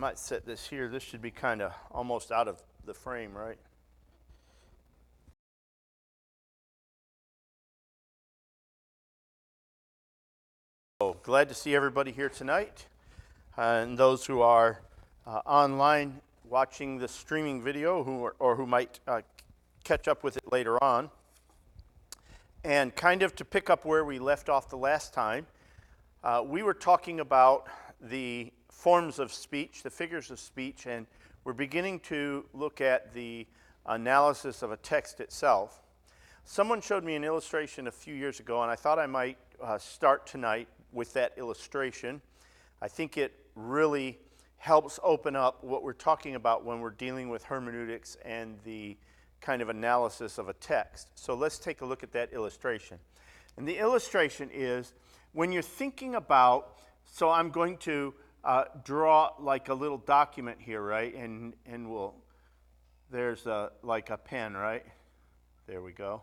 might set this here. This should be kind of almost out of the frame, right? So glad to see everybody here tonight, and those who are online watching the streaming video who might catch up with it later on. And kind of to pick up where we left off the last time, we were talking about the forms of speech, the figures of speech, and we're beginning to look at the analysis of a text itself. Someone showed me an illustration a few years ago, and I thought I might start tonight with that illustration. I think it really helps open up what we're talking about when we're dealing with hermeneutics and the kind of analysis of a text. So let's take a look at that illustration. And the illustration is when you're thinking about, so I'm going to draw like a little document here, right? And there's like a pen, right? There we go.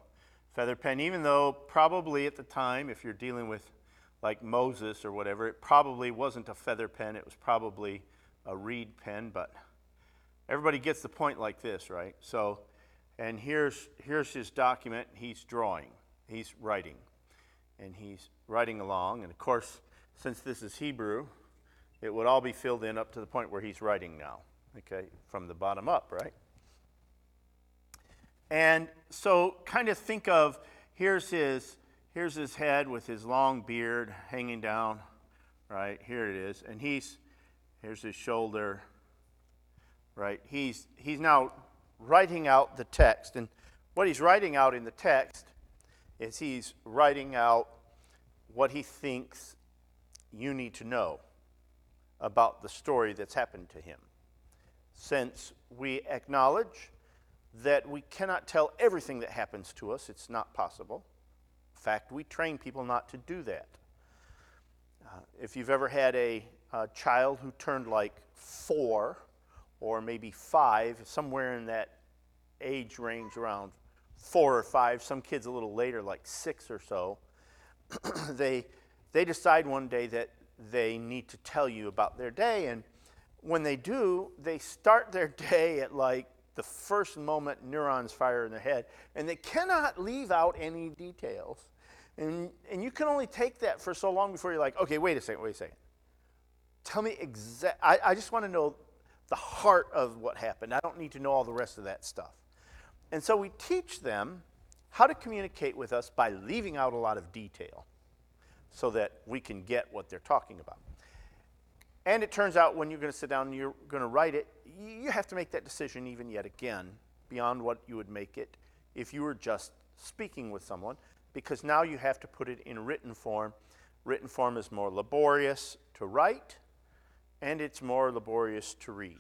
Feather pen, even though probably at the time, if you're dealing with like Moses or whatever, it probably wasn't a feather pen, it was probably a reed pen, but everybody gets the point like this, right? So, and here's his document, he's drawing, he's writing, and he's writing along, and of course, since this is Hebrew, it would all be filled in up to the point where he's writing now, okay, from the bottom up, right? And so kind of think of, here's his head with his long beard hanging down, right? Here it is. And here's his shoulder, right? He's now writing out the text. And what he's writing out in the text is he's writing out what he thinks you need to know about the story that's happened to him. Since we acknowledge that we cannot tell everything that happens to us, it's not possible. In fact, we train people not to do that. If you've ever had a child who turned like 4 or maybe 5, somewhere in that age range around 4 or 5, some kids a little later, like 6 or so, they decide one day that they need to tell you about their day, and when they do, they start their day at like the first moment neurons fire in their head, and they cannot leave out any details. And you can only take that for so long before you're like, okay, wait a second. Tell me I just want to know the heart of what happened. I don't need to know all the rest of that stuff. And so we teach them how to communicate with us by leaving out a lot of detail so that we can get what they're talking about. And it turns out when you're going to sit down and you're going to write it, you have to make that decision even yet again beyond what you would make it if you were just speaking with someone, because now you have to put it in written form. Written form is more laborious to write, and it's more laborious to read.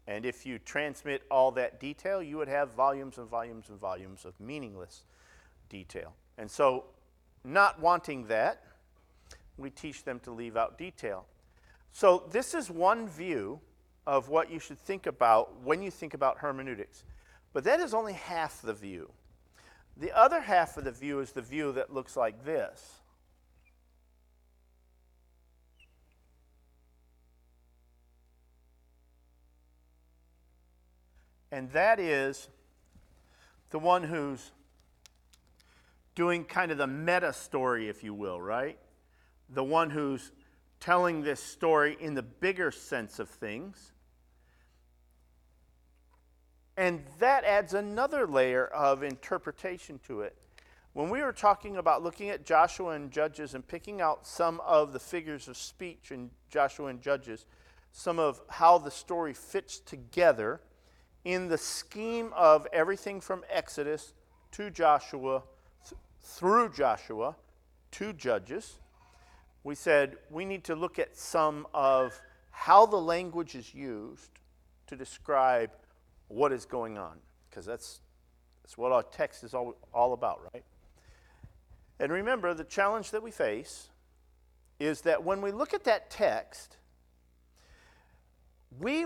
And if you transmit all that detail, you would have volumes and volumes and volumes of meaningless detail. And so, not wanting that, we teach them to leave out detail. So this is one view of what you should think about when you think about hermeneutics. But that is only half the view. The other half of the view is the view that looks like this. And that is the one who's doing kind of the meta story, if you will, right? The one who's telling this story in the bigger sense of things. And that adds another layer of interpretation to it. When we were talking about looking at Joshua and Judges and picking out some of the figures of speech in Joshua and Judges, some of how the story fits together in the scheme of everything from Exodus to Joshua, through Joshua to Judges, we said we need to look at some of how the language is used to describe what is going on, because that's what our text is all about, right? And remember, the challenge that we face is that when we look at that text, we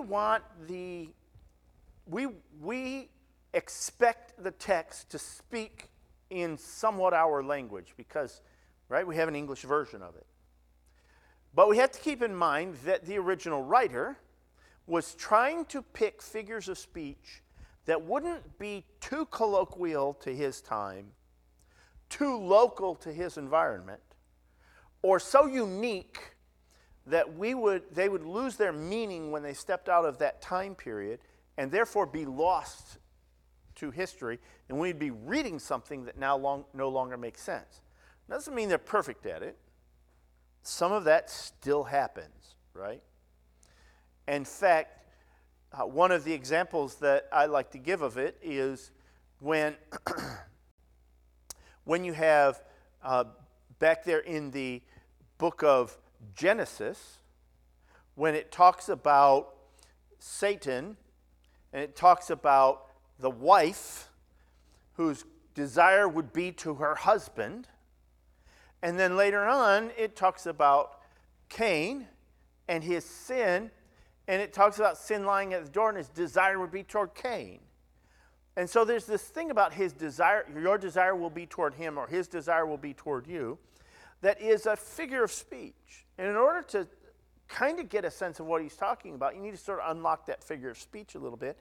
expect the text to speak in somewhat our language because, right, we have an English version of it. But we have to keep in mind that the original writer was trying to pick figures of speech that wouldn't be too colloquial to his time, too local to his environment, or so unique that they would lose their meaning when they stepped out of that time period and therefore be lost to history, and we'd be reading something that now no longer makes sense. Doesn't mean they're perfect at it. Some of that still happens, right? In fact, one of the examples that I like to give of it is when you have back there in the book of Genesis, when it talks about Satan and it talks about the wife whose desire would be to her husband, and then later on it talks about Cain and his sin, and it talks about sin lying at the door and his desire would be toward Cain. And so there's this thing about his desire, your desire will be toward him or his desire will be toward you, that is a figure of speech. And in order to kind of get a sense of what he's talking about, you need to sort of unlock that figure of speech a little bit.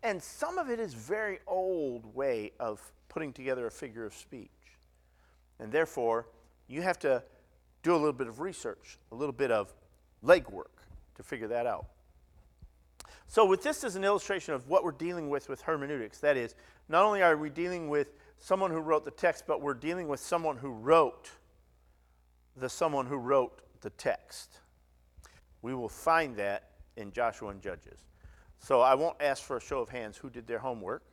And some of it is very old way of putting together a figure of speech. And therefore, you have to do a little bit of research, a little bit of legwork to figure that out. So with this as an illustration of what we're dealing with hermeneutics, that is, not only are we dealing with someone who wrote the text, but we're dealing with someone who wrote the text. We will find that in Joshua and Judges. So I won't ask for a show of hands who did their homework.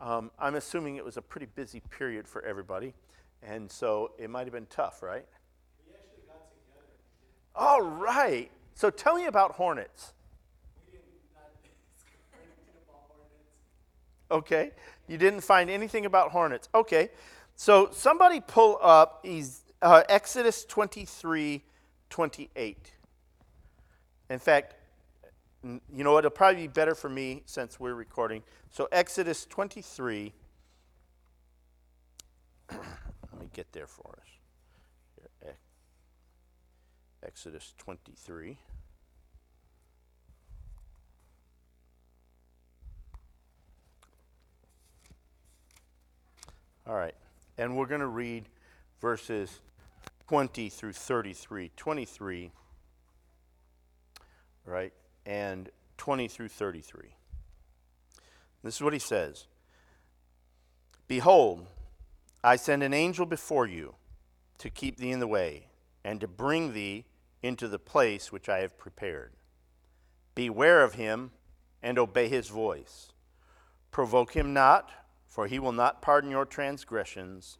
I'm assuming it was a pretty busy period for everybody, and so it might have been tough, right? We actually got together. All right. So tell me about hornets. We did not discover anything about hornets. Okay. You didn't find anything about hornets. Okay. So somebody pull up Exodus 23:28. In fact, you know what? It'll probably be better for me since we're recording. So Exodus 23. Let me get there for us. Here, Exodus 23. All right. And we're going to read verses 20 through 33. 23, right? And 20 through 33. This is what he says. Behold, I send an angel before you to keep thee in the way and to bring thee into the place which I have prepared. Beware of him and obey his voice. Provoke him not, for he will not pardon your transgressions.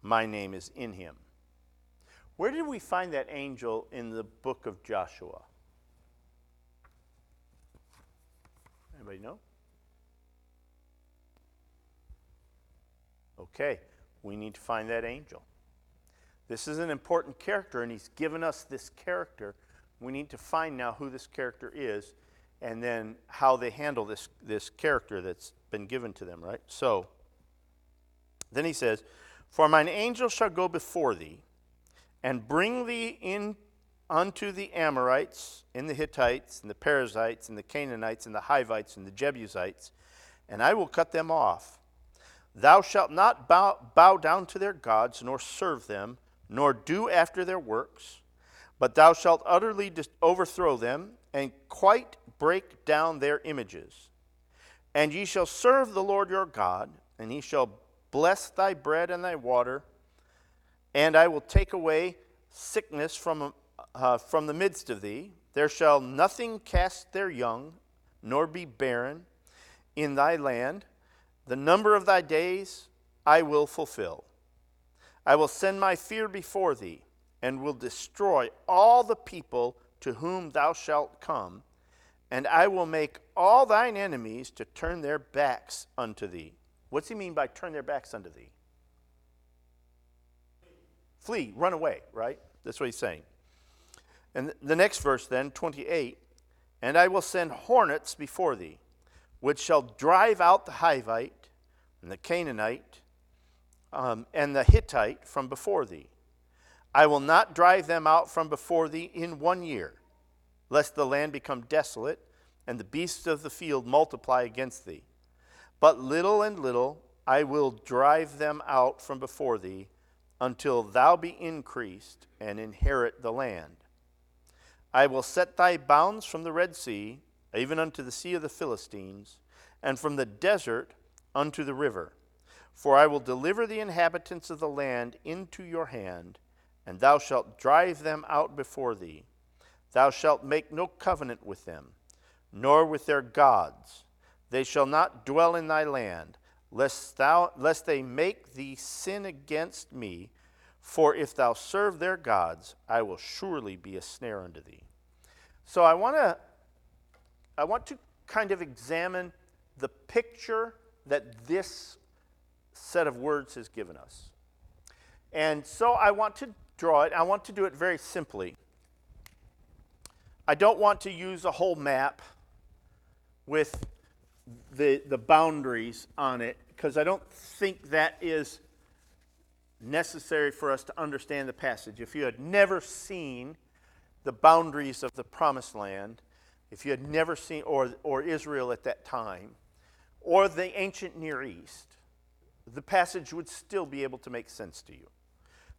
My name is in him. Where did we find that angel in the book of Joshua? Anybody know? Okay, we need to find that angel. This is an important character, and he's given us this character. We need to find now who this character is, and then how they handle this character that's been given to them, right? So, then he says, For mine angel shall go before thee, and bring thee in unto the Amorites, and the Hittites, and the Perizzites, and the Canaanites, and the Hivites, and the Jebusites, and I will cut them off. Thou shalt not bow down to their gods, nor serve them, nor do after their works, but thou shalt utterly overthrow them, and quite break down their images. And ye shall serve the Lord your God, and he shall bless thy bread and thy water, and I will take away sickness from the midst of thee. There shall nothing cast their young, nor be barren in thy land. The number of thy days I will fulfill. I will send my fear before thee, and will destroy all the people to whom thou shalt come, and I will make all thine enemies to turn their backs unto thee. What's he mean by turn their backs unto thee? Flee, run away, right? That's what he's saying. And the next verse then, 28, And I will send hornets before thee, which shall drive out the Hivite, and the Canaanite, and the Hittite from before thee. I will not drive them out from before thee in 1 year, lest the land become desolate, and the beasts of the field multiply against thee. But little and little I will drive them out from before thee, until thou be increased and inherit the land. I will set thy bounds from the Red Sea, even unto the sea of the Philistines, and from the desert unto the river. For I will deliver the inhabitants of the land into your hand, and thou shalt drive them out before thee. Thou shalt make no covenant with them, nor with their gods. They shall not dwell in thy land, lest they make thee sin against me. For if thou serve their gods, I will surely be a snare unto thee. So I want to kind of examine the picture that this set of words has given us. And so I want to draw it. I want to do it very simply. I don't want to use a whole map with the boundaries on it, because I don't think that is necessary for us to understand the passage. If you had never seen the boundaries of the Promised Land, if you had never seen, or Israel at that time, or the ancient Near East, the passage would still be able to make sense to you.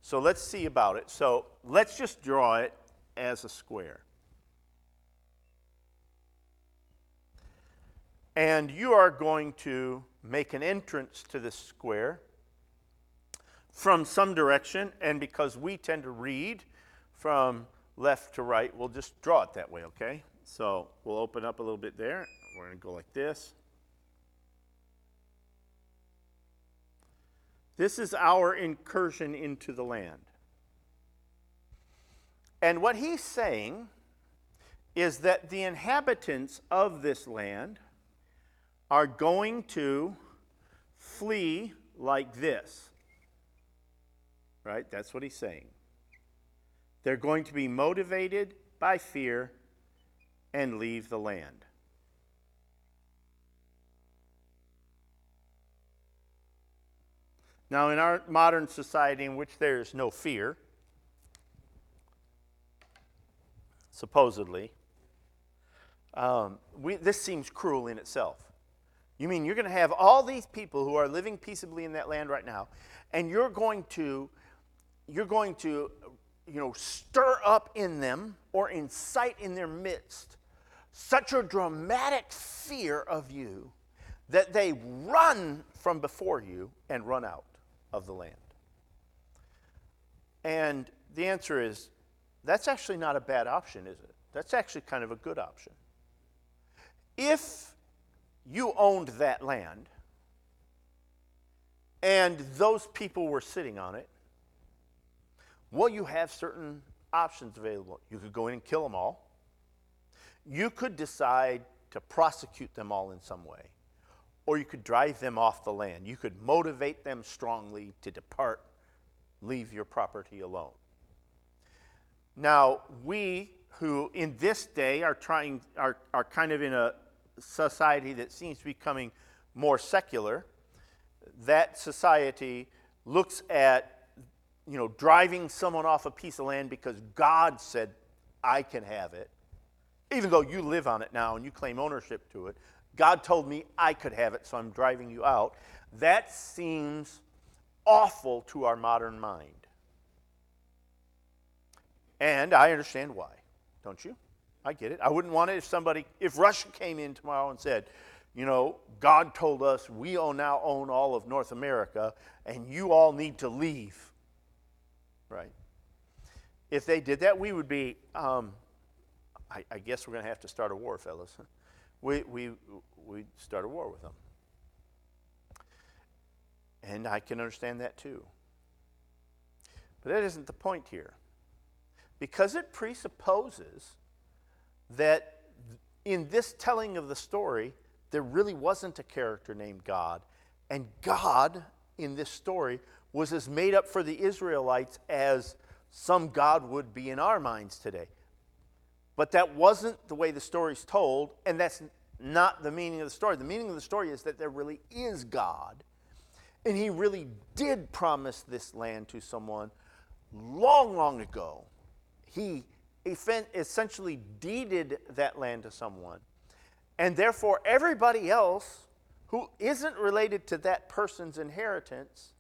So let's see about it. So let's just draw it as a square. And you are going to make an entrance to this square from some direction, and because we tend to read from left to right, we'll just draw it that way, okay? So we'll open up a little bit there. We're going to go like this. This is our incursion into the land. And what he's saying is that the inhabitants of this land are going to flee like this. Right? That's what he's saying. They're going to be motivated by fear and leave the land. Now, in our modern society in which there is no fear, supposedly, this seems cruel in itself. You mean you're going to have all these people who are living peaceably in that land right now, and you're going to stir up in them or incite in their midst such a dramatic fear of you that they run from before you and run out of the land. And the answer is, that's actually not a bad option, is it? That's actually kind of a good option. If you owned that land and those people were sitting on it, well, you have certain options available. You could go in and kill them all. You could decide to prosecute them all in some way. Or you could drive them off the land. You could motivate them strongly to depart, leave your property alone. Now, we who in this day are kind of in a society that seems to be becoming more secular, that society looks at driving someone off a piece of land because God said, I can have it. Even though you live on it now and you claim ownership to it, God told me I could have it, so I'm driving you out. That seems awful to our modern mind. And I understand why, don't you? I get it. I wouldn't want it if Russia came in tomorrow and said, God told us we now own all of North America and you all need to leave. Right? If they did that, we would be, I guess we're going to have to start a war, fellas. We'd start a war with them. And I can understand that too. But that isn't the point here. Because it presupposes that in this telling of the story, there really wasn't a character named God. And God, in this story, was as made up for the Israelites as some God would be in our minds today. But that wasn't the way the story's told, and that's not the meaning of the story. The meaning of the story is that there really is God, and he really did promise this land to someone long, long ago. He essentially deeded that land to someone, And therefore, everybody else who isn't related to that person's inheritance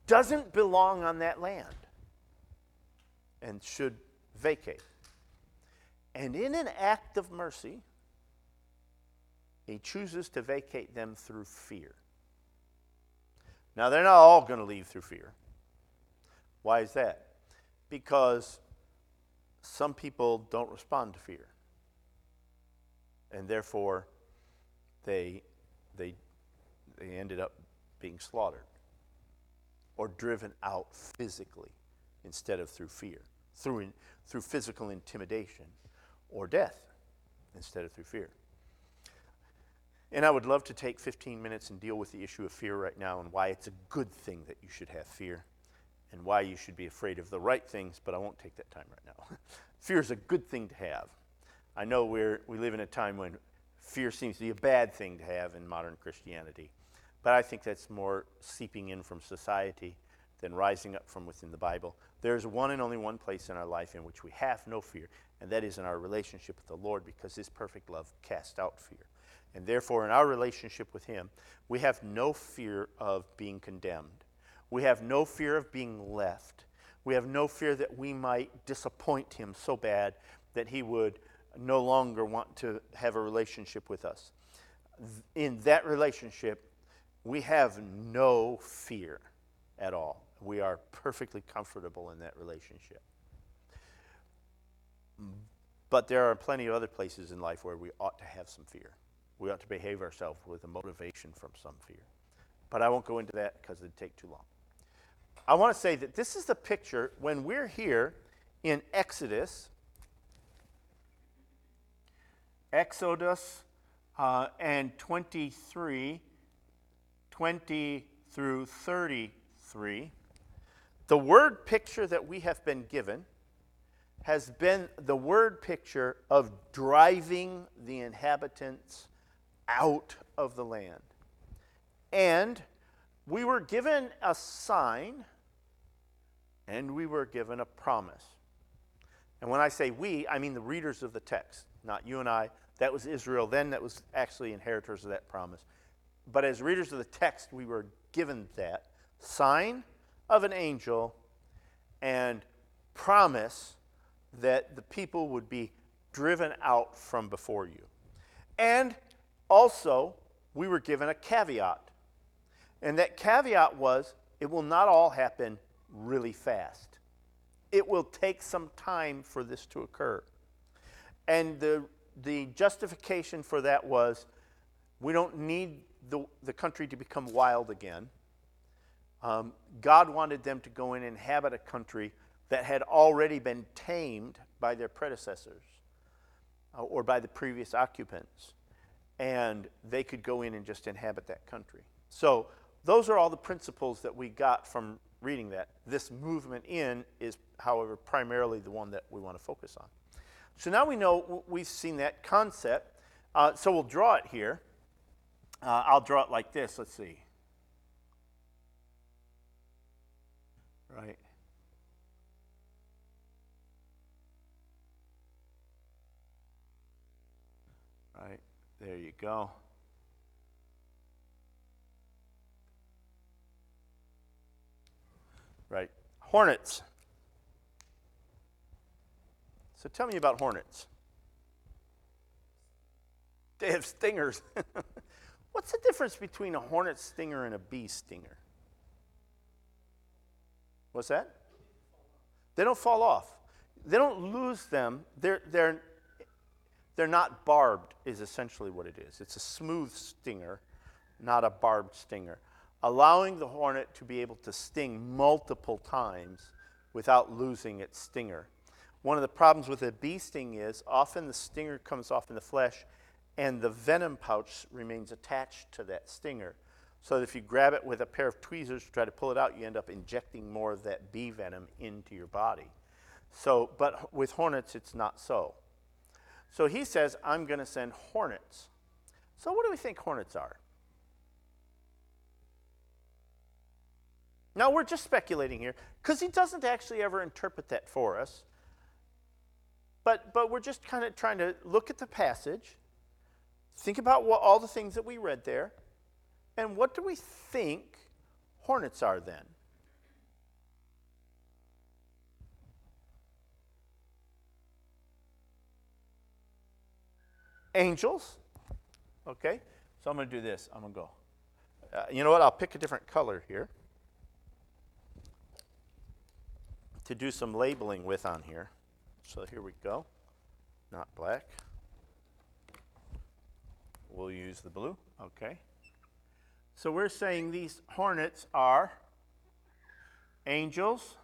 doesn't belong on that land and should vacate. And in an act of mercy, he chooses to vacate them through fear. Now, they're not all going to leave through fear. Why is that? Because some people don't respond to fear. And therefore, they ended up being slaughtered or driven out physically instead of through fear, through physical intimidation or death instead of through fear. And I would love to take 15 minutes and deal with the issue of fear right now and why it's a good thing that you should have fear and why you should be afraid of the right things, but I won't take that time right now. Fear is a good thing to have. I know we live in a time when fear seems to be a bad thing to have in modern Christianity, but I think that's more seeping in from society than rising up from within the Bible. There's one and only one place in our life in which we have no fear, and that is in our relationship with the Lord, because his perfect love casts out fear. And therefore, in our relationship with him, we have no fear of being condemned. We have no fear of being left. We have no fear that we might disappoint him so bad that he would no longer want to have a relationship with us. In that relationship, we have no fear at all. We are perfectly comfortable in that relationship. But there are plenty of other places in life where we ought to have some fear. We ought to behave ourselves with a motivation from some fear. But I won't go into that because it'd take too long. I want to say that this is the picture when we're here in Exodus and 23, 20 through 33. The word picture that we have been given has been the word picture of driving the inhabitants out of the land. And we were given a sign and we were given a promise. And when I say we, I mean the readers of the text, not you and I. That was Israel then, that was actually inheritors of that promise. But as readers of the text, we were given that sign of an angel and promise that the people would be driven out from before you. And also, we were given a caveat. And that caveat was, it will not all happen really fast. It will take some time for this to occur. And the justification for that was, we don't need the country to become wild again. God wanted them to go in and inhabit a country that had already been tamed by their predecessors or by the previous occupants. And they could go in and just inhabit that country. So those are all the principles that we got from reading that. This movement in is, however, primarily the one that we want to focus on. So now we know, we've seen that concept. So we'll draw it here. I'll draw it like this. Let's see. Right. Right. There you go. Right. Hornets. So tell me about hornets. They have stingers. What's the difference between a hornet stinger and a bee stinger? What's that? They don't fall off. They don't lose them. They're not barbed, is essentially what it is. It's a smooth stinger, not a barbed stinger, allowing the hornet to be able to sting multiple times without losing its stinger. One of the problems with a bee sting is often the stinger comes off in the flesh and the venom pouch remains attached to that stinger. So that if you grab it with a pair of tweezers to try to pull it out, you end up injecting more of that bee venom into your body. So, but with hornets, it's not so. So he says, I'm going to send hornets. So what do we think hornets are? Now, we're just speculating here, because he doesn't actually ever interpret that for us. But we're just kind of trying to look at the passage, Think about all the things that we read there. And what do we think hornets are then? Angels. Okay, so I'm going to do this. I'm going to go. You know what? I'll pick a different color here to do some labeling with on here. So here we go. Not black. We'll use the blue. Okay. So we're saying these hornets are angels.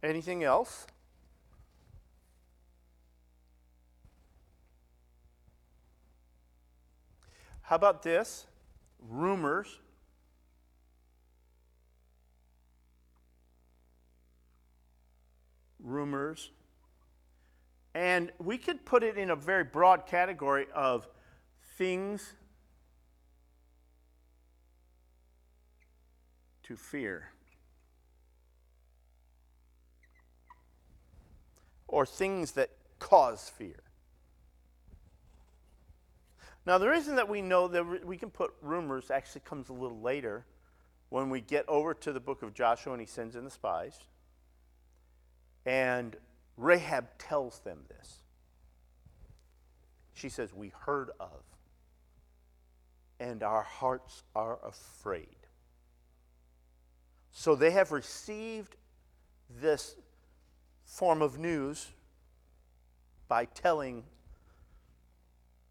Anything else? How about this? Rumors. Rumors. And we could put it in a very broad category of things to fear. Or things that cause fear. Now, the reason that we know that we can put rumors actually comes a little later when we get over to the book of Joshua and he sends in the spies. And Rahab tells them this. She says, we heard of, and our hearts are afraid. So they have received this form of news by telling,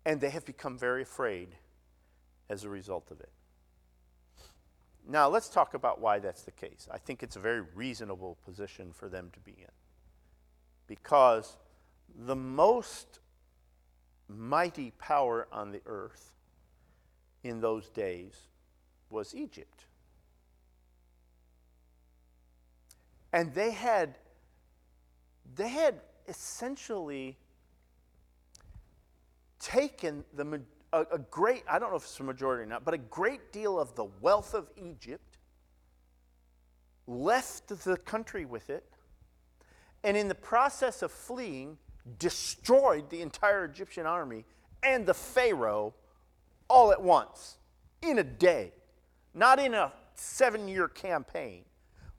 and they have become very afraid as a result of it. Now, let's talk about why that's the case. I think it's a very reasonable position for them to be in. Because the most mighty power on the earth in those days was Egypt. And they had essentially taken a great, I don't know if it's a majority or not, but a great deal of the wealth of Egypt, left the country with it, and in the process of fleeing, destroyed the entire Egyptian army and the Pharaoh all at once, in a day. Not in a 7-year campaign,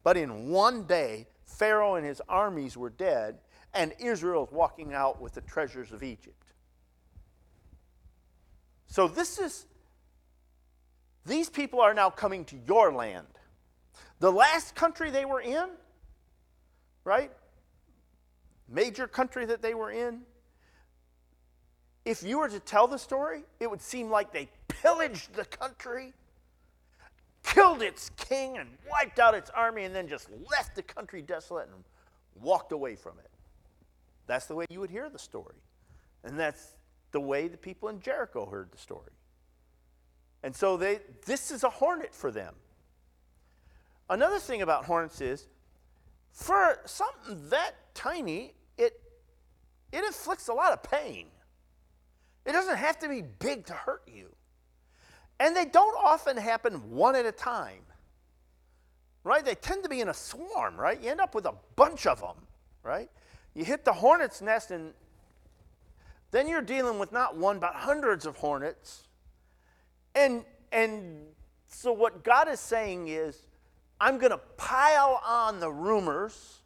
but in one day, Pharaoh and his armies were dead, and Israel is walking out with the treasures of Egypt. So these people are now coming to your land. The last country they were in, right? Major country that they were in, if you were to tell the story, it would seem like they pillaged the country, killed its king, and wiped out its army, and then just left the country desolate and walked away from it. That's the way you would hear the story. And that's the way the people in Jericho heard the story. And so this is a hornet for them. Another thing about hornets is, for something that tiny, it inflicts a lot of pain. It doesn't have to be big to hurt you. And they don't often happen one at a time, right? They tend to be in a swarm, right? You end up with a bunch of them, right? You hit the hornet's nest, and then you're dealing with not one, but hundreds of hornets. And so what God is saying is, I'm going to pile on the rumors.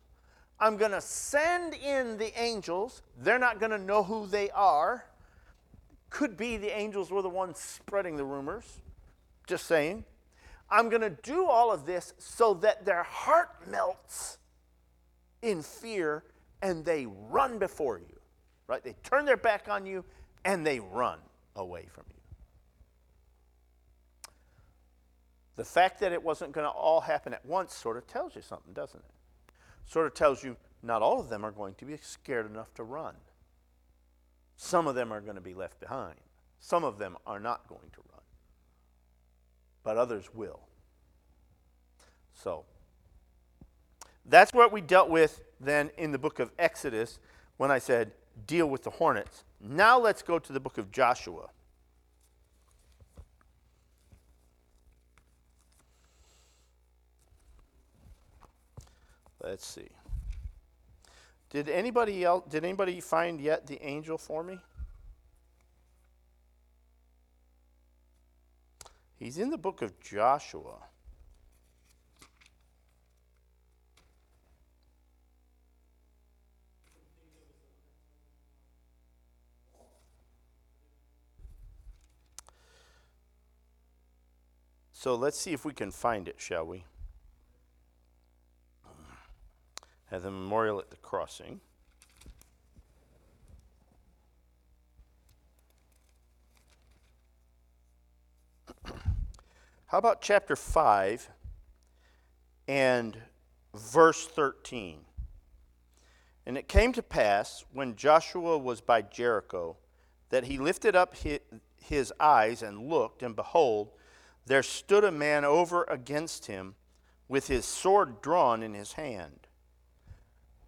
I'm going to send in the angels. They're not going to know who they are. Could be the angels were the ones spreading the rumors. Just saying. I'm going to do all of this so that their heart melts in fear and they run before you. Right? They turn their back on you and they run away from you. The fact that it wasn't going to all happen at once sort of tells you something, doesn't it? Sort of tells you not all of them are going to be scared enough to run. Some of them are going to be left behind. Some of them are not going to run. But others will. So, that's what we dealt with then in the book of Exodus when I said deal with the hornets. Now let's go to the book of Joshua. Let's see. Did anybody find yet the angel for me? He's in the book of Joshua. So let's see if we can find it, shall we? At the memorial at the crossing. How about chapter 5 and verse 13? And it came to pass, when Joshua was by Jericho, that he lifted up his eyes and looked, and behold, there stood a man over against him with his sword drawn in his hand.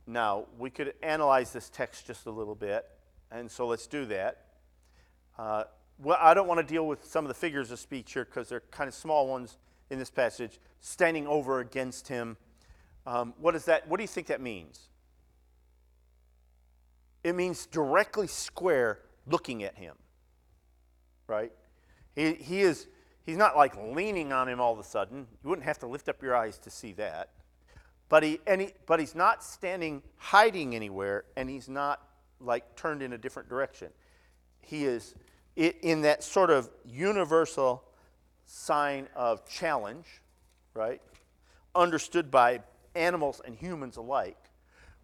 Now, we could analyze this text just a little bit, and so let's do that. Well, I don't want to deal with some of the figures of speech here because they're kind of small ones in this passage, standing over against him. What do you think that means? It means directly square looking at him, right? He's not like leaning on him all of a sudden. You wouldn't have to lift up your eyes to see that. But he's not standing hiding anywhere, and he's not like turned in a different direction. He is in that sort of universal sign of challenge, right? Understood by animals and humans alike.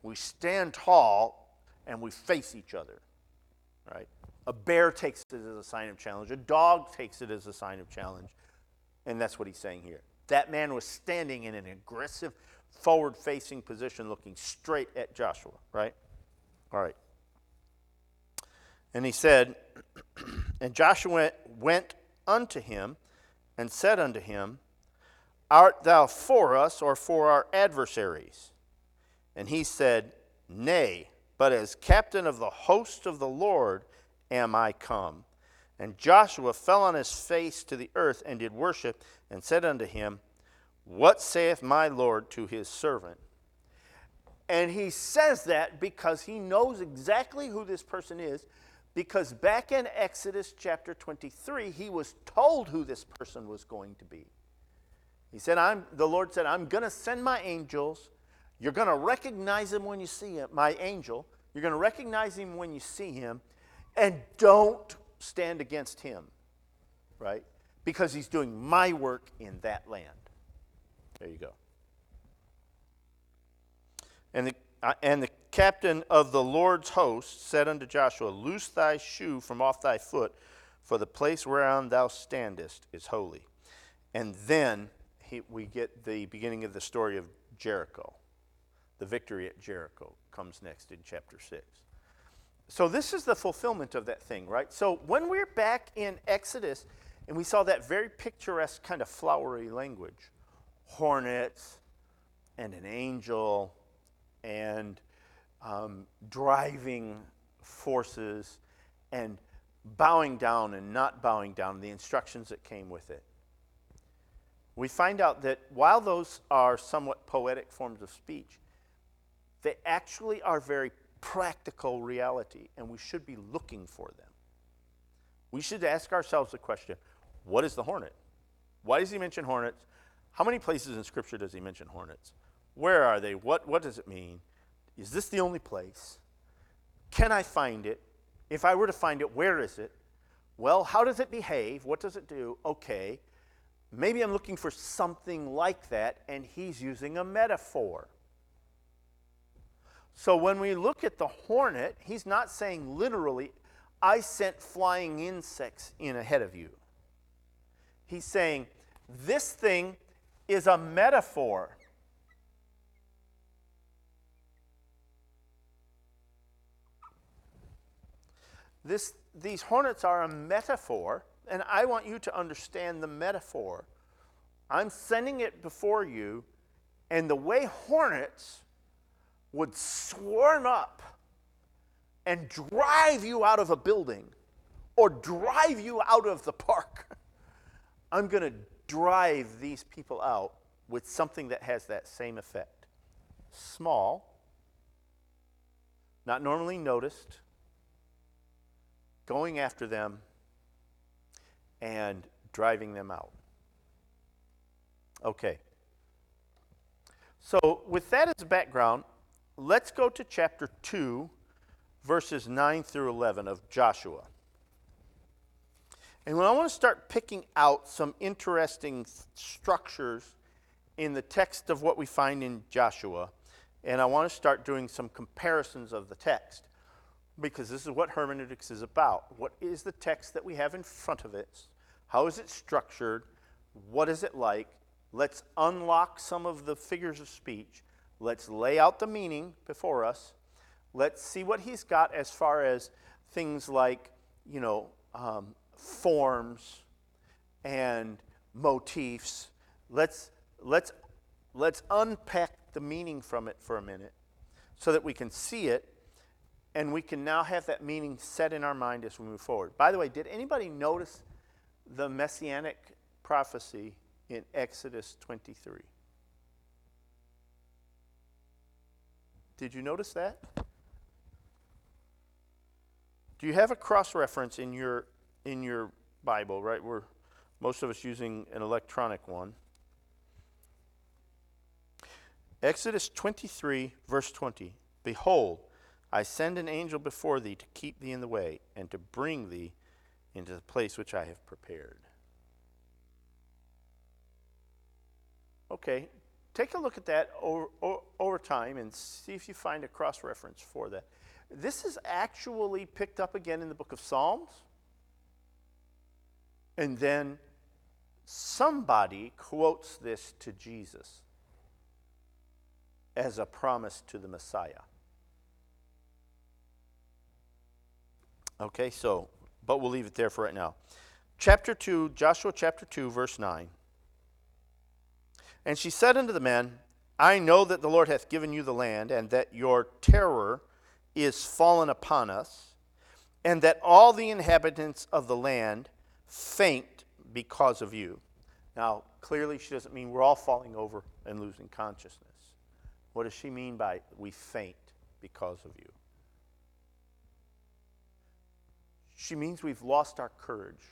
We stand tall and we face each other, right? A bear takes it as a sign of challenge. A dog takes it as a sign of challenge. And that's what he's saying here. That man was standing in an aggressive, forward-facing position looking straight at Joshua, right? All right. And he said, and Joshua went unto him and said unto him, Art thou for us or for our adversaries? And he said, Nay, but as captain of the host of the Lord am I come. And Joshua fell on his face to the earth and did worship, and said unto him, What saith my Lord to his servant? And he says that because he knows exactly who this person is, because back in Exodus chapter 23, he was told who this person was going to be. He said, the Lord said, I'm going to send my angels. You're going to recognize him when you see him, my angel. You're going to recognize him when you see him, and don't stand against him, right? Because he's doing my work in that land. There you go. And the captain of the Lord's host said unto Joshua, Loose thy shoe from off thy foot, for the place whereon thou standest is holy. And then we get the beginning of the story of Jericho. The victory at Jericho comes next in chapter 6. So this is the fulfillment of that thing, right? So when we're back in Exodus, and we saw that very picturesque kind of flowery language, hornets and an angel and driving forces and bowing down and not bowing down, the instructions that came with it. We find out that while those are somewhat poetic forms of speech, they actually are very practical reality, and we should be looking for them. We should ask ourselves the question, what is the hornet? Why does he mention hornets? How many places in Scripture does he mention hornets? Where are they? What does it mean? Is this the only place? Can I find it? If I were to find it, where is it? Well, how does it behave? What does it do? Okay, maybe I'm looking for something like that, and he's using a metaphor. So when we look at the hornet, he's not saying literally, I sent flying insects in ahead of you. He's saying, this thing is a metaphor. These hornets are a metaphor, and I want you to understand the metaphor. I'm sending it before you, and the way hornets would swarm up and drive you out of a building or drive you out of the park, I'm going to drive these people out with something that has that same effect. Small, not normally noticed, going after them, and driving them out. Okay. So with that as a background, let's go to chapter 2, verses 9 through 11 of Joshua. And when I want to start picking out some interesting structures in the text of what we find in Joshua, and I want to start doing some comparisons of the text, because this is what hermeneutics is about. What is the text that we have in front of it? How is it structured? What is it like? Let's unlock some of the figures of speech. Let's lay out the meaning before us. Let's see what he's got as far as things like, forms and motifs. Let's unpack the meaning from it for a minute so that we can see it, and we can now have that meaning set in our mind as we move forward. By the way, did anybody notice the messianic prophecy in Exodus 23? Did you notice that? Do you have a cross-reference in your Bible, right? We're most of us using an electronic one. Exodus 23, verse 20. Behold, I send an angel before thee to keep thee in the way and to bring thee into the place which I have prepared. Okay, take a look at that over time and see if you find a cross-reference for that. This is actually picked up again in the book of Psalms. And then somebody quotes this to Jesus as a promise to the Messiah. Okay, but we'll leave it there for right now. Joshua chapter 2, verse 9. And she said unto the men, I know that the Lord hath given you the land, and that your terror is fallen upon us, and that all the inhabitants of the land faint because of you. Now, clearly she doesn't mean we're all falling over and losing consciousness. What does she mean by we faint because of you? She means we've lost our courage.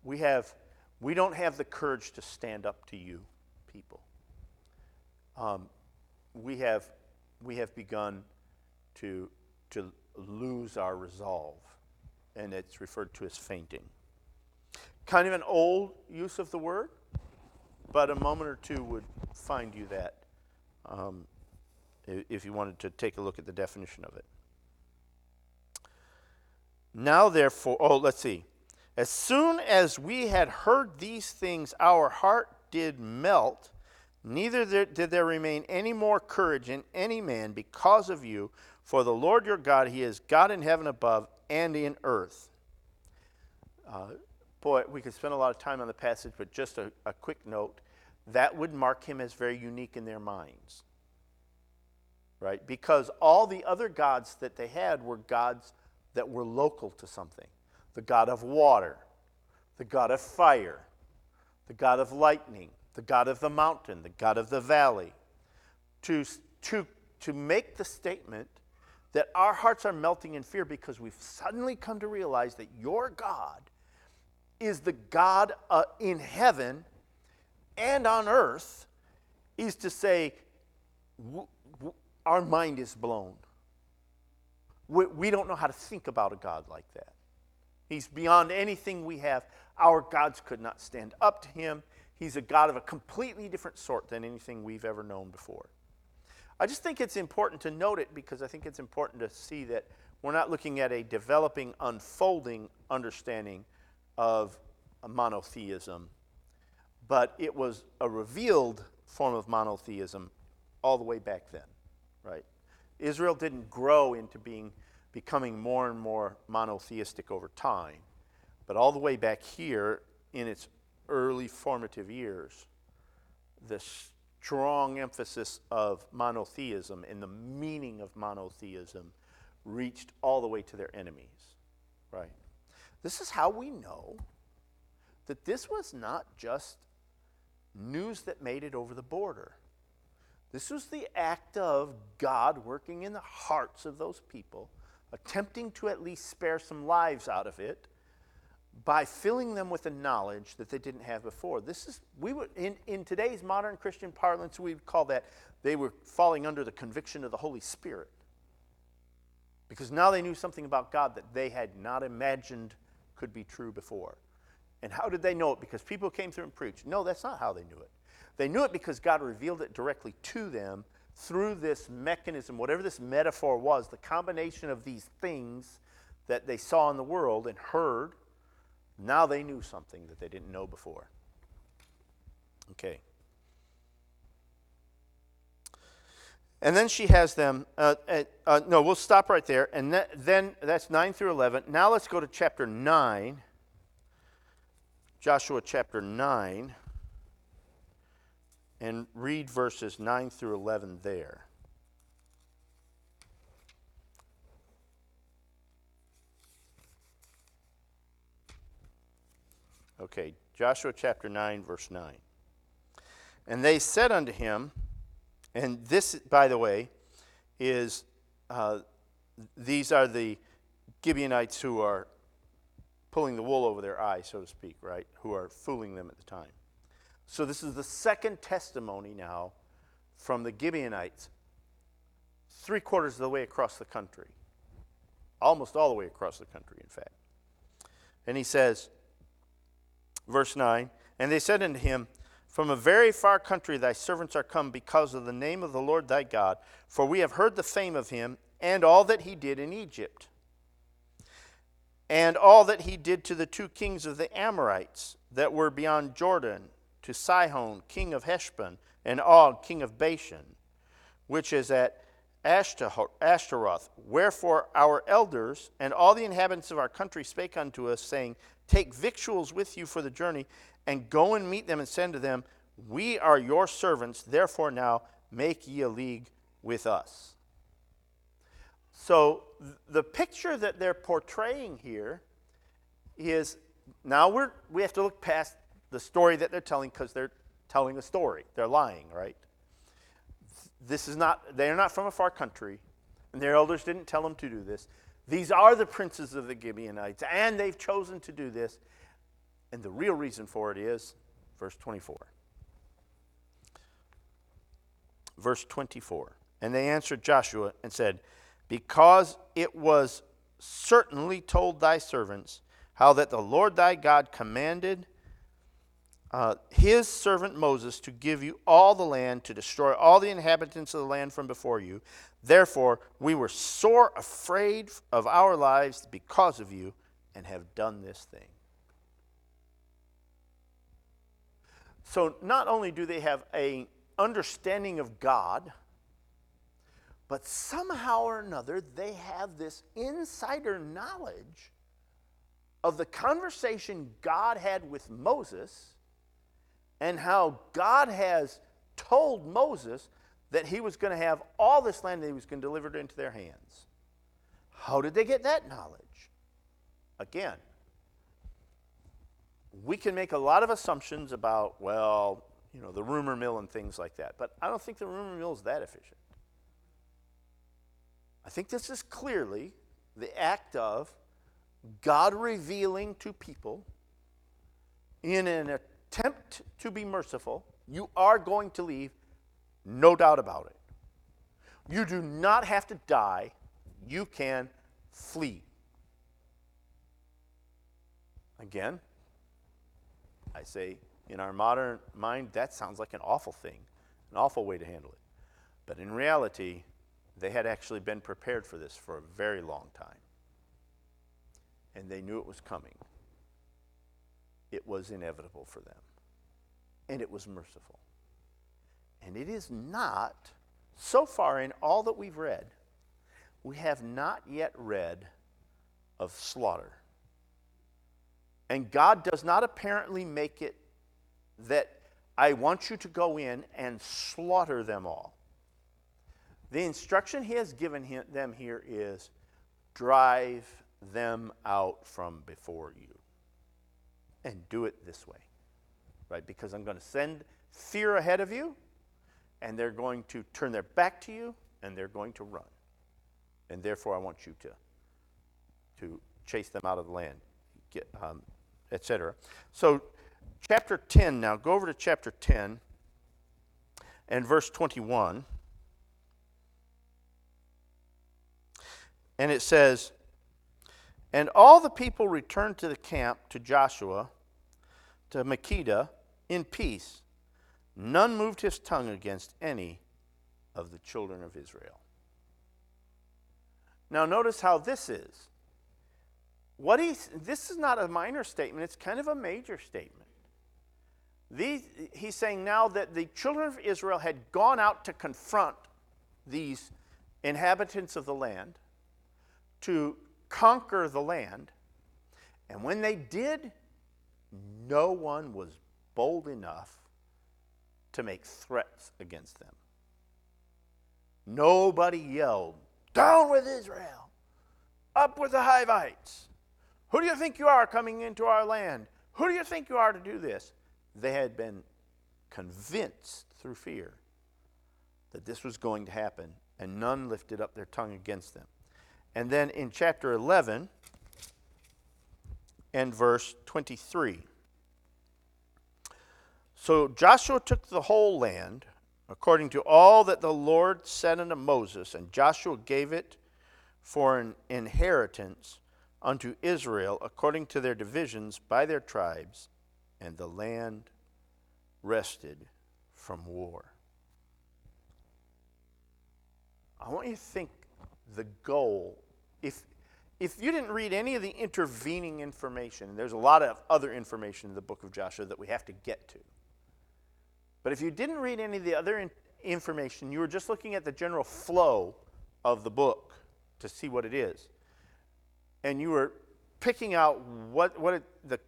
We don't have the courage to stand up to you, people. We have begun to lose our resolve, and it's referred to as fainting. Kind of an old use of the word, but a moment or two would find you that if you wanted to take a look at the definition of it. Now therefore, let's see. As soon as we had heard these things, our heart did melt, neither did there remain any more courage in any man because of you. For the Lord your God, he is God in heaven above and in earth. Boy, we could spend a lot of time on the passage, but just a quick note. That would mark him as very unique in their minds. Right? Because all the other gods that they had were gods that were local to something. The god of water, the god of fire, the god of lightning, the god of the mountain, the god of the valley. To make the statement that our hearts are melting in fear because we've suddenly come to realize that your God is the God in heaven and on earth, is to say our mind is blown. We don't know how to think about a God like that. He's beyond anything we have. Our gods could not stand up to him. He's a God of a completely different sort than anything we've ever known before. I just think it's important to note it because I think it's important to see that we're not looking at a developing, unfolding understanding of monotheism, but it was a revealed form of monotheism all the way back then, right? Israel didn't grow into becoming more and more monotheistic over time, but all the way back here in its early formative years, the strong emphasis of monotheism and the meaning of monotheism reached all the way to their enemies, right? This is how we know that this was not just news that made it over the border. This was the act of God working in the hearts of those people, attempting to at least spare some lives out of it by filling them with a knowledge that they didn't have before. In today's modern Christian parlance, we would call that they were falling under the conviction of the Holy Spirit. Because now they knew something about God that they had not imagined could be true before. And how did they know it? Because people came through and preached. No, that's not how they knew it. They knew it because God revealed it directly to them through this mechanism, whatever this metaphor was, the combination of these things that they saw in the world and heard. Now they knew something that they didn't know before. Okay. And then she has them, no, we'll stop right there. And then that's 9 through 11. Now let's go to chapter 9. Joshua chapter 9. And read verses 9 through 11 there. Okay, Joshua chapter 9, verse 9. And they said unto him, and this, by the way, is, these are the Gibeonites who are pulling the wool over their eyes, so to speak, right? Who are fooling them at the time. So this is the second testimony now from the Gibeonites, 3/4 of the way across the country. Almost all the way across the country, in fact. And he says, verse 9, and they said unto him, from a very far country thy servants are come because of the name of the Lord thy God, for we have heard the fame of him and all that he did in Egypt, and all that he did to the 2 kings of the Amorites that were beyond Jordan, to Sihon, king of Heshbon, and Og, king of Bashan, which is at Ashtaroth. Wherefore our elders and all the inhabitants of our country spake unto us, saying, take victuals with you for the journey, and go and meet them, and say unto them, we are your servants, therefore now make ye a league with us. So the picture that they're portraying here is, now we have to look past the story that they're telling, because they're telling a story. They're lying, right? They're not from a far country, and their elders didn't tell them to do this. These are the princes of the Gibeonites, and they've chosen to do this. And the real reason for it is verse 24. Verse 24. And they answered Joshua and said, because it was certainly told thy servants how that the Lord thy God commanded his servant Moses to give you all the land, to destroy all the inhabitants of the land from before you. Therefore, we were sore afraid of our lives because of you, and have done this thing. So not only do they have an understanding of God, but somehow or another they have this insider knowledge of the conversation God had with Moses, and how God has told Moses that he was going to have all this land, that he was going to deliver it into their hands. How did they get that knowledge? Again, we can make a lot of assumptions about, the rumor mill and things like that, but I don't think the rumor mill is that efficient. I think this is clearly the act of God revealing to people, in an attempt to be merciful, you are going to leave, no doubt about it. You do not have to die. You can flee. Again, I say, in our modern mind, that sounds like an awful thing, an awful way to handle it. But in reality, they had actually been prepared for this for a very long time. And they knew it was coming. It was inevitable for them. And it was merciful. And it is not, so far in all that we've read, we have not yet read of slaughter. And God does not apparently make it that I want you to go in and slaughter them all. The instruction he has given them here is drive them out from before you. And do it this way, right? Because I'm going to send fear ahead of you, and they're going to turn their back to you, and they're going to run. And therefore I want you to chase them out of the land, etc. So chapter 10 now, go over to chapter 10 and verse 21. And it says, "And all the people returned to the camp to Joshua, to Makkedah, in peace. None moved his tongue against any of the children of Israel." Now notice how this is. This is not a minor statement, it's kind of a major statement. He's saying now that the children of Israel had gone out to confront these inhabitants of the land, to conquer the land, and when they did, no one was bold enough to make threats against them. Nobody yelled, "Down with Israel! Up with the Hivites! Who do you think you are coming into our land? Who do you think you are to do this?" They had been convinced through fear that this was going to happen, and none lifted up their tongue against them. And then in chapter 11 and verse 23. "So Joshua took the whole land, according to all that the Lord said unto Moses, and Joshua gave it for an inheritance unto Israel, according to their divisions by their tribes, and the land rested from war." I want you to think the goal, if you didn't read any of the intervening information, and there's a lot of other information in the book of Joshua that we have to get to, but if you didn't read any of the other information, you were just looking at the general flow of the book to see what it is, and you were picking out the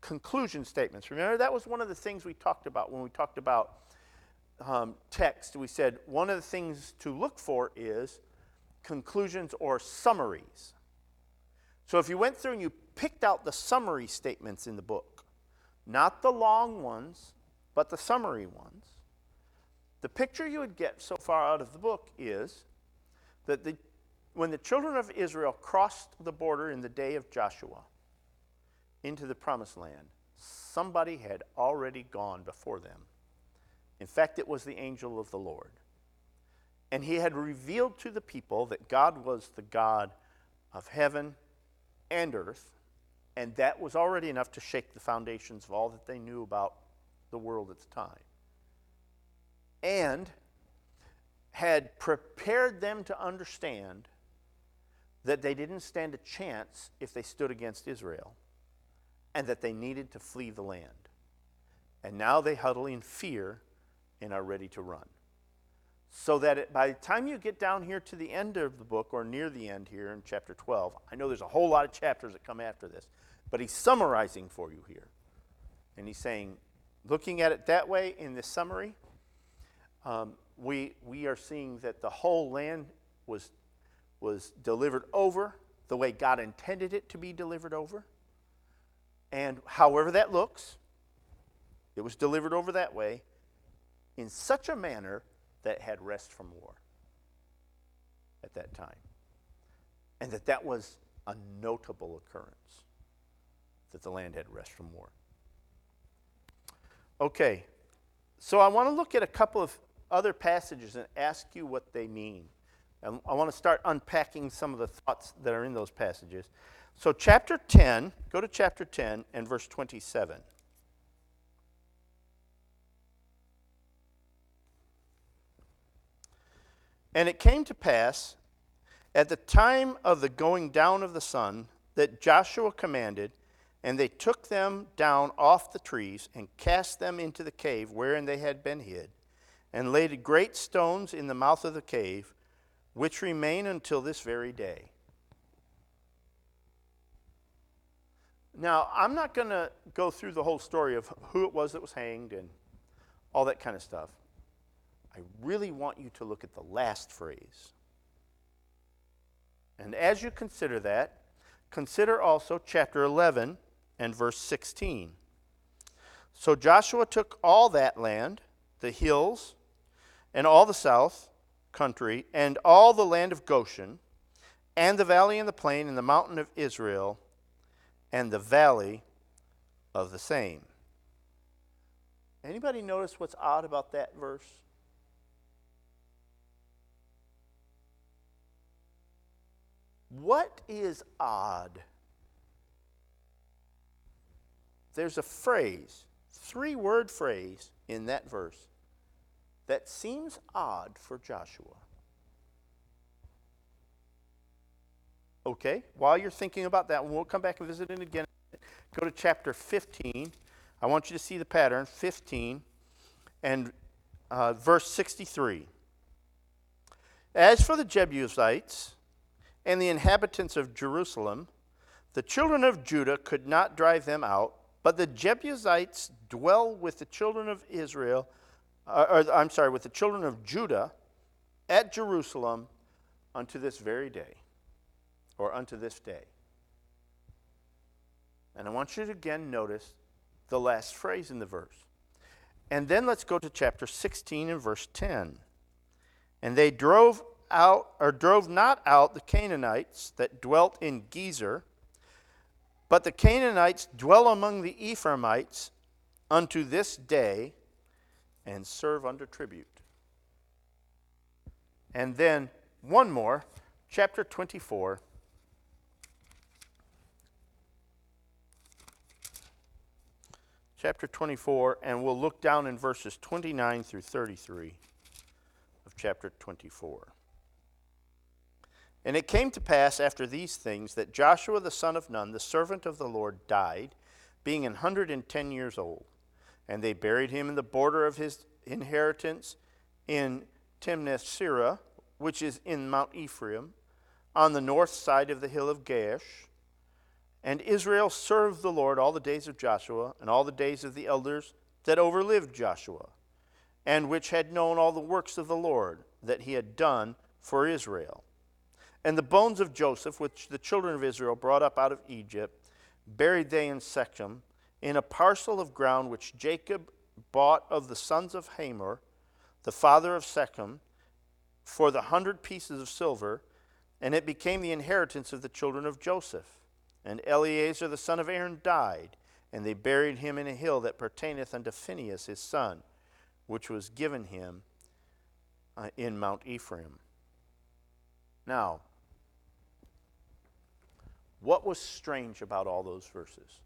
conclusion statements. Remember, that was one of the things we talked about when we talked about text. We said one of the things to look for is conclusions or summaries. So if you went through and you picked out the summary statements in the book, not the long ones, but the summary ones, the picture you would get so far out of the book is that when the children of Israel crossed the border in the day of Joshua into the promised land, somebody had already gone before them. In fact, it was the angel of the Lord. And he had revealed to the people that God was the God of heaven and earth, and that was already enough to shake the foundations of all that they knew about the world at the time. And had prepared them to understand that they didn't stand a chance if they stood against Israel, and that they needed to flee the land. And now they huddle in fear and are ready to run. So that by the time you get down here to the end of the book, or near the end here in chapter 12, I know there's a whole lot of chapters that come after this, but he's summarizing for you here. And he's saying, looking at it that way in this summary, we are seeing that the whole land was delivered over the way God intended it to be delivered over. And however that looks, it was delivered over that way in such a manner that it had rest from war at that time. And that was a notable occurrence, that the land had rest from war. Okay, so I want to look at a couple of other passages and ask you what they mean. And I want to start unpacking some of the thoughts that are in those passages. So chapter 10, go to chapter 10 and verse 27. "And it came to pass at the time of the going down of the sun that Joshua commanded, and they took them down off the trees and cast them into the cave wherein they had been hid, and laid great stones in the mouth of the cave, which remain until this very day." Now, I'm not going to go through the whole story of who it was that was hanged and all that kind of stuff. I really want you to look at the last phrase. And as you consider that, consider also chapter 11 and verse 16. "So Joshua took all that land, the hills, and all the south country, and all the land of Goshen, and the valley and the plain, and the mountain of Israel, and the valley of the same. Anybody notice what's odd about that verse? What is odd? There's a phrase, 3-word phrase in that verse that seems odd for Joshua. Okay, while you're thinking about that, we'll come back and visit it again. Go to chapter 15. I want you to see the pattern, 15 and verse 63. As for the Jebusites and the inhabitants of Jerusalem, the children of Judah could not drive them out, but the Jebusites dwell with the children of Israel, with the children of Judah at Jerusalem unto this very day, or unto this day. And I want you to again notice the last phrase in the verse. And then let's go to chapter 16 and verse 10. And they drove not out the Canaanites that dwelt in Gezer, but the Canaanites dwell among the Ephraimites unto this day and serve under tribute. And then one more, chapter 24. Chapter 24, and we'll look down in verses 29 through 33 of chapter 24. And it came to pass after these things that Joshua the son of Nun, the servant of the Lord, died, being 110 years old. And they buried him in the border of his inheritance in Timnath-Serah, which is in Mount Ephraim, on the north side of the hill of Gaash. And Israel served the Lord all the days of Joshua, and all the days of the elders that overlived Joshua, and which had known all the works of the Lord that he had done for Israel. And the bones of Joseph, which the children of Israel brought up out of Egypt, buried they in Shechem, in a parcel of ground which Jacob bought of the sons of Hamor, the father of Shechem, for the 100 pieces of silver, and it became the inheritance of the children of Joseph. And Eleazar the son of Aaron died, and they buried him in a hill that pertaineth unto Phinehas his son, which was given him in Mount Ephraim. Now, what was strange about all those verses?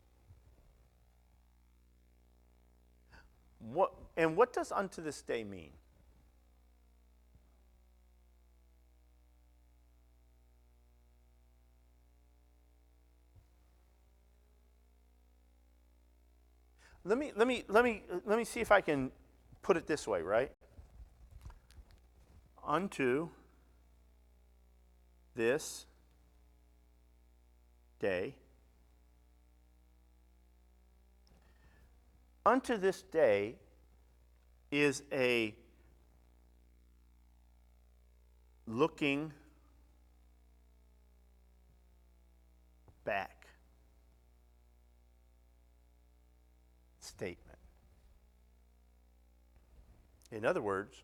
What does unto this day mean? Let me see if I can put it this way, right? Unto this day. Unto this day is a looking back statement. In other words,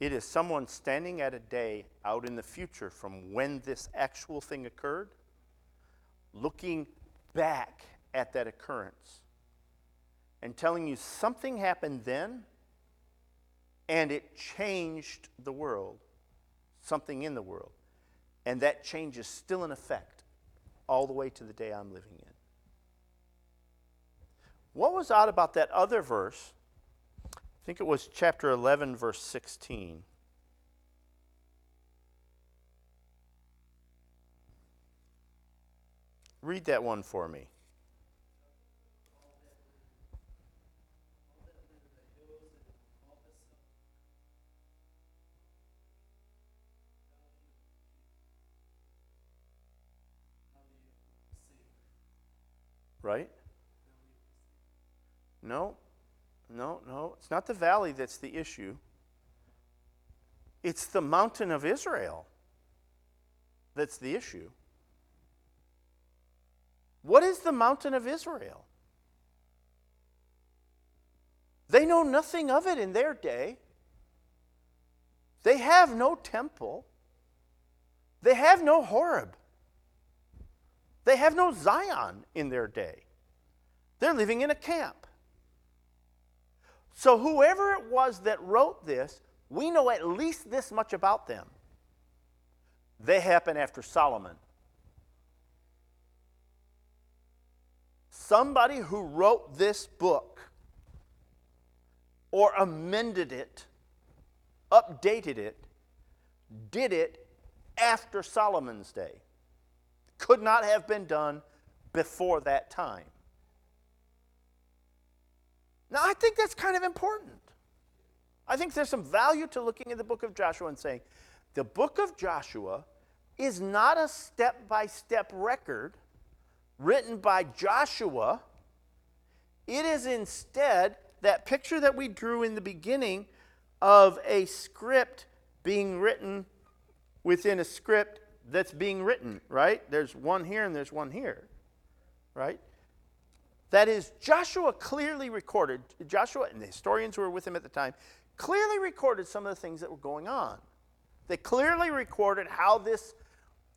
it is someone standing at a day out in the future from when this actual thing occurred, looking back at that occurrence and telling you something happened then and it changed the world, something in the world. And that change is still in effect all the way to the day I'm living in. What was odd about that other verse? I think it was chapter 11, verse 16. Read that one for me. Right? No. It's not the valley that's the issue. It's the mountain of Israel that's the issue. What is the mountain of Israel? They know nothing of it in their day. They have no temple. They have no Horeb. They have no Zion in their day. They're living in a camp. So whoever it was that wrote this, we know at least this much about them. They happen after Solomon. Somebody who wrote this book or amended it, updated it, did it after Solomon's day. Could not have been done before that time. Now, I think that's kind of important. I think there's some value to looking at the book of Joshua and saying, the book of Joshua is not a step-by-step record written by Joshua. It is instead that picture that we drew in the beginning of a script being written within a script that's being written, right? There's one here and there's one here, right? That is, Joshua clearly recorded, Joshua and the historians who were with him at the time, clearly recorded some of the things that were going on. They clearly recorded how this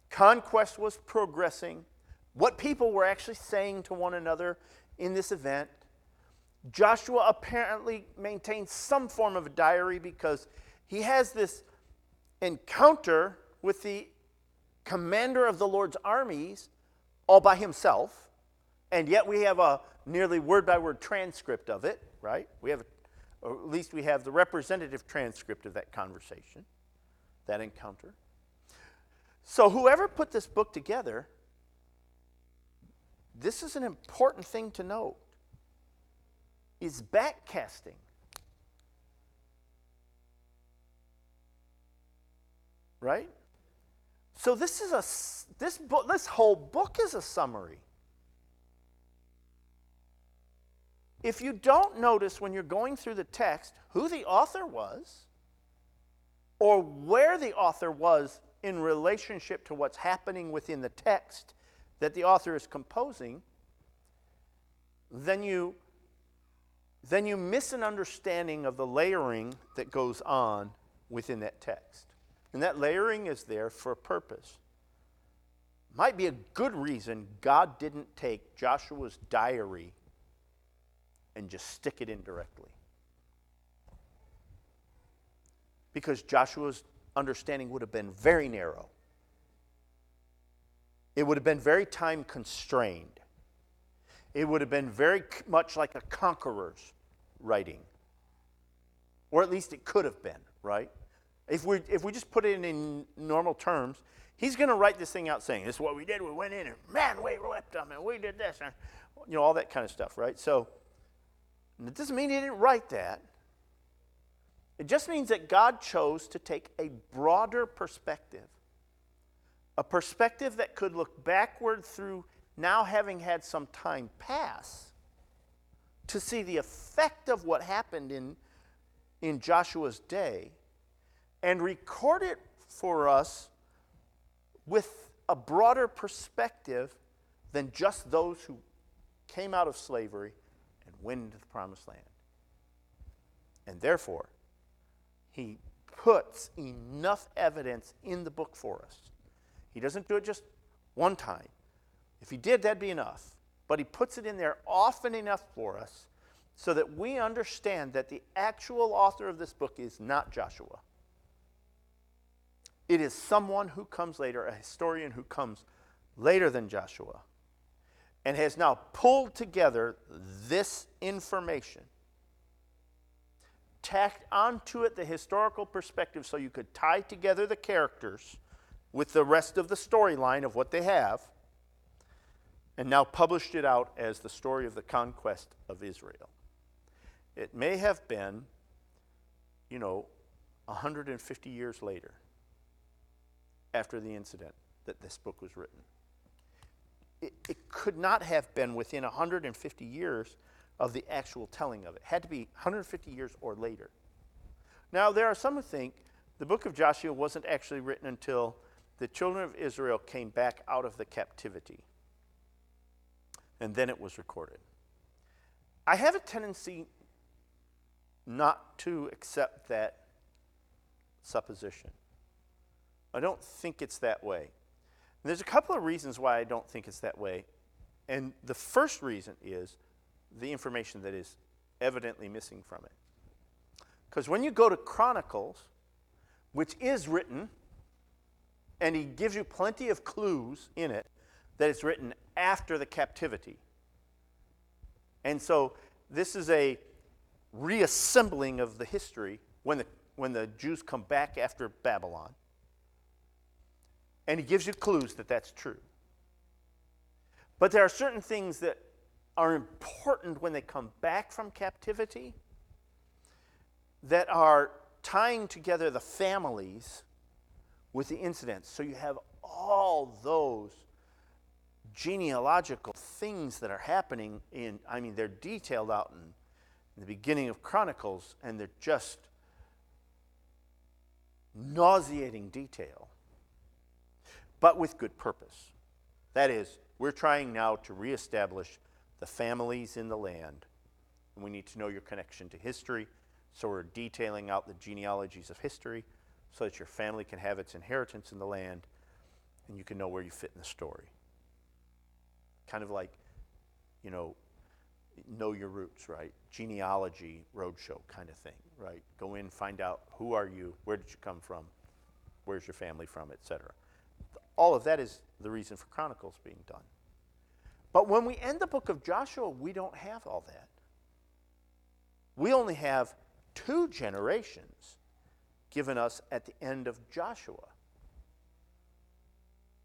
conquest was progressing, what people were actually saying to one another in this event. Joshua apparently maintained some form of a diary because he has this encounter with the commander of the Lord's armies all by himself, and yet we have a nearly word-by-word transcript of it, right? Or at least we have the representative transcript of that conversation, that encounter. So whoever put this book together, this is an important thing to note, is backcasting. Right? So this whole book is a summary. If you don't notice when you're going through the text who the author was or where the author was in relationship to what's happening within the text that the author is composing, then you miss an understanding of the layering that goes on within that text. And that layering is there for a purpose. Might be a good reason God didn't take Joshua's diary and just stick it in directly. Because Joshua's understanding would have been very narrow. It would have been very time constrained. It would have been very much like a conqueror's writing. Or at least it could have been, right? If we just put it in normal terms, he's going to write this thing out saying, this is what we did. We went in and, man, we whipped them and we did this. And, all that kind of stuff, right? So it doesn't mean he didn't write that. It just means that God chose to take a broader perspective. A perspective that could look backward through now having had some time pass to see the effect of what happened in Joshua's day and record it for us with a broader perspective than just those who came out of slavery and went into the promised land. And therefore, he puts enough evidence in the book for us. He doesn't do it just one time. If he did, that'd be enough. But he puts it in there often enough for us so that we understand that the actual author of this book is not Joshua. It is someone who comes later, a historian who comes later than Joshua, and has now pulled together this information, tacked onto it the historical perspective so you could tie together the characters with the rest of the storyline of what they have, and now published it out as the story of the conquest of Israel. It may have been, 150 years later after the incident that this book was written. It could not have been within 150 years of the actual telling of it. It had to be 150 years or later. Now, there are some who think the book of Joshua wasn't actually written until the children of Israel came back out of the captivity. And then it was recorded. I have a tendency not to accept that supposition. I don't think it's that way. And there's a couple of reasons why I don't think it's that way. And the first reason is the information that is evidently missing from it. Because when you go to Chronicles, which is written, and he gives you plenty of clues in it, that it's written after the captivity. And so this is a reassembling of the history when the Jews come back after Babylon. And he gives you clues that that's true. But there are certain things that are important when they come back from captivity that are tying together the families with the incidents. So you have all those genealogical things that are happening they're detailed out in the beginning of Chronicles, and they're just nauseating detail, but with good purpose. That is, we're trying now to reestablish the families in the land, and we need to know your connection to history, so we're detailing out the genealogies of history so that your family can have its inheritance in the land, and you can know where you fit in the story. Kind of like, know your roots, right? Genealogy roadshow kind of thing, right? Go in, find out who are you, where did you come from, where's your family from, etc. All of that is the reason for Chronicles being done. But when we end the book of Joshua, we don't have all that. We only have 2 generations given us at the end of Joshua.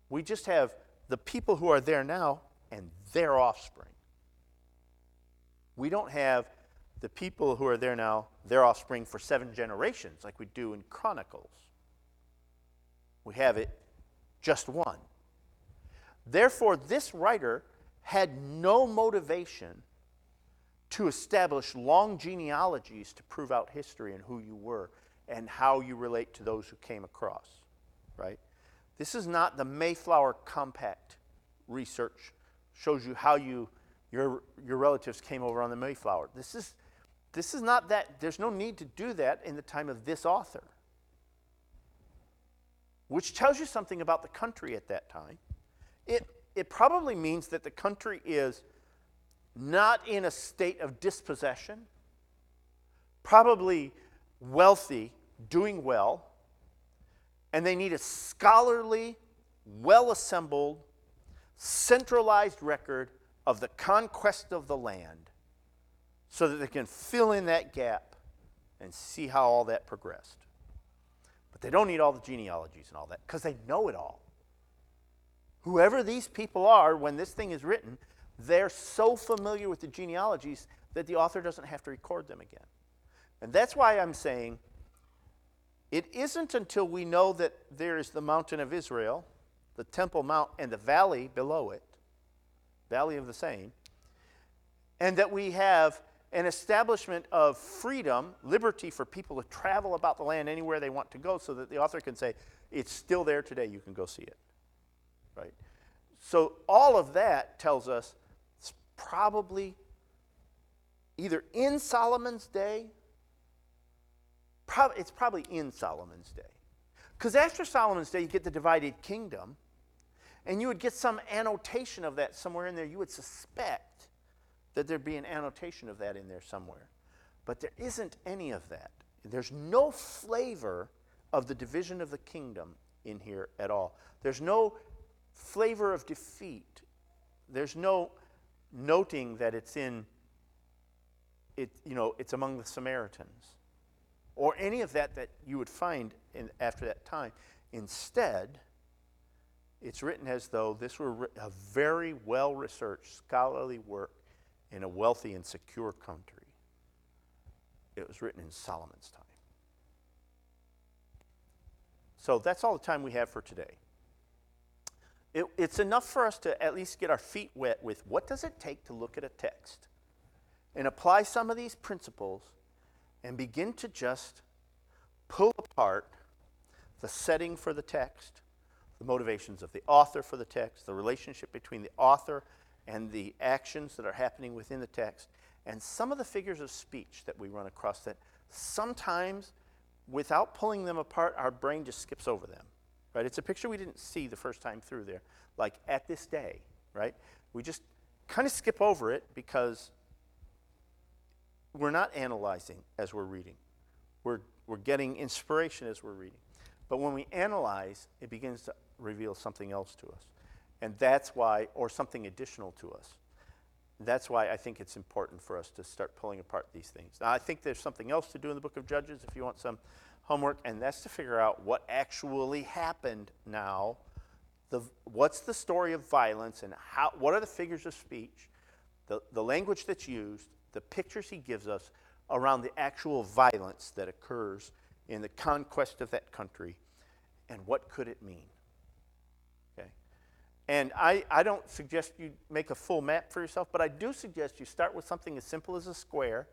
We just have the people who are there now and their offspring. We don't have the people who are there now, their offspring for 7 generations like we do in Chronicles. We have it just one. Therefore, this writer had no motivation to establish long genealogies to prove out history and who you were and how you relate to those who came across, right? This is not the Mayflower Compact research shows you how your relatives came over on the Mayflower. This is not that. There's no need to do that in the time of this author, which tells you something about the country at that time. It probably means that the country is not in a state of dispossession, probably wealthy, doing well, and they need a scholarly, well-assembled, centralized record of the conquest of the land so that they can fill in that gap and see how all that progressed. But they don't need all the genealogies and all that because they know it all. Whoever these people are, when this thing is written, they're so familiar with the genealogies that the author doesn't have to record them again. And that's why I'm saying it isn't until we know that there is the mountain of Israel, the Temple Mount, and the valley below it, Valley of the Same, and that we have an establishment of freedom, liberty for people to travel about the land anywhere they want to go so that the author can say, it's still there today, you can go see it. Right? So all of that tells us it's probably either in Solomon's day, it's probably in Solomon's day. Because after Solomon's day, you get the divided kingdom, and you would get some annotation of that somewhere in there. You would suspect that there'd be an annotation of that in there somewhere. But there isn't any of that. There's no flavor of the division of the kingdom in here at all. There's no flavor of defeat. There's no noting that it's in it, it's among the Samaritans or any of that you would find after that time. Instead, it's written as though this were a very well-researched scholarly work in a wealthy and secure country. It was written in Solomon's time. So that's all the time we have for today. It's enough for us to at least get our feet wet with what does it take to look at a text and apply some of these principles and begin to just pull apart the setting for the text, the motivations of the author for the text, the relationship between the author and the actions that are happening within the text, and some of the figures of speech that we run across that sometimes without pulling them apart, our brain just skips over them, right? It's a picture we didn't see the first time through there, like at this day, right? We just kind of skip over it because we're not analyzing as we're reading. We're getting inspiration as we're reading. But when we analyze, it begins to reveal something else to us. And that's why, or something additional to us. That's why I think it's important for us to start pulling apart these things. Now, I think there's something else to do in the book of Judges if you want some homework, and that's to figure out what actually happened now. What's the story of violence, and what are the figures of speech, the language that's used, the pictures he gives us around the actual violence that occurs in the conquest of that country, and what could it mean? Okay. And I don't suggest you make a full map for yourself, but I do suggest you start with something as simple as a square,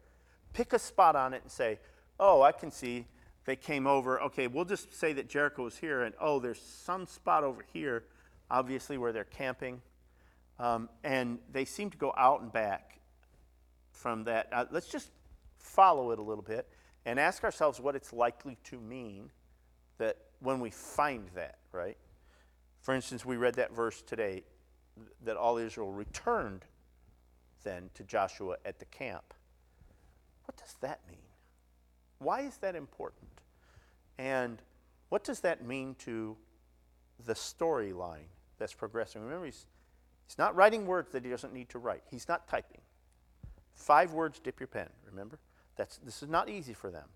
pick a spot on it and say, oh, I can see they came over. Okay, we'll just say that Jericho was here, and oh, there's some spot over here, obviously, where they're camping. And they seem to go out and back from that. Let's just follow it a little bit and ask ourselves what it's likely to mean that when we find that, right? For instance, we read that verse today that all Israel returned then to Joshua at the camp. What does that mean? Why is that important? And what does that mean to the storyline that's progressing? Remember, he's not writing words that he doesn't need to write. He's not typing. 5 words, dip your pen, remember? This is not easy for them.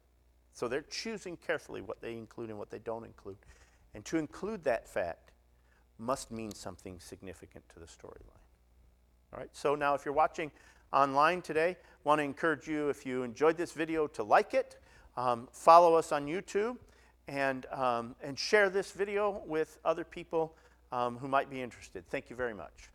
So they're choosing carefully what they include and what they don't include. And to include that fact must mean something significant to the storyline. All right, so now if you're watching online today, I want to encourage you, if you enjoyed this video, to like it, follow us on YouTube, and share this video with other people who might be interested. Thank you very much.